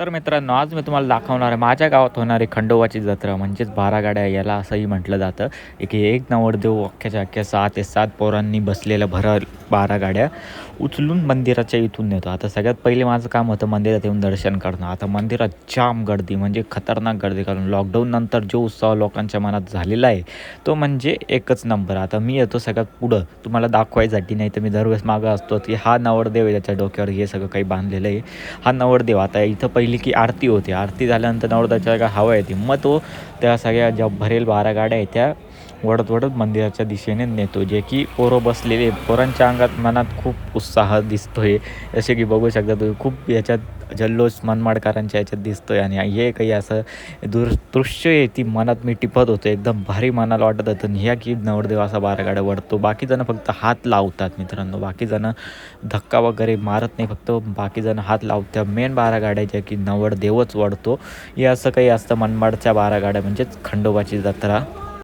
तर मित्रांनो, आज मी तुम्हाला दाखवणार आहे माझ्या गावात होणारी खंडोबाची जत्रा म्हणजेच 12 गाड्या याला असंही म्हटलं जातं. की एक नवरदेव अख्ख्याच्या अख्ख्या 6 ते 7 पोरांनी बसलेल्या 12 गाड्या उचलून मंदिराच्या इथून नेतो. आता सगळ्यात पहिले माझं काम होतं मंदिरात येऊन दर्शन करणं. आता मंदिरात जाम गर्दी म्हणजे खतरनाक गर्दी, कारण लॉकडाऊननंतर जो उत्साह लोकांच्या मनात झालेला आहे तो म्हणजे एकच नंबर. आता मी येतो सगळ्यात पुढं तुम्हाला दाखवायसाठी, नाही तर मी दरवेळेस मागं असतो की हा नवरदेव आहे, त्याच्या डोक्यावर हे सगळं काही बांधलेलं आहे. हा नवरदेव आता इथं पहिली की आरती होते, आरती झाल्यानंतर नवरदेवाच्या का हवा येते, मग तो त्या सगळ्या ज्या भरेल 12 गाड्या आहेत त्या वडत वडत मंदिराच्या दिशेने नेतो. जे की पोरं बसलेले, पोरांच्या अंगात मनात खूप उत्साह दिसतोय. जसे की बघू शकता तुम्ही, खूप याच्यात जल्लोष मनमाडकरांच्या याच्यात दिसतोय. आणि हे काही असं दृश्य आहे ती मनात मी टिपत होतो, एकदम भारी मनाला वाटत होतं. ह्या की नवरदेव असा 12 गाड्या वडतो. बाकीजणं फक्त हात लावतात मित्रांनो, बाकीजणं धक्का वगैरे मारत नाही, फक्त बाकीजणं हात लावतात. मेन 12 गाड्या ज्या की नवरदेवच वडतो, हे असं काही असतं. मनमाडच्या 12 गाड्या म्हणजेच खंडोबाची जत्रा.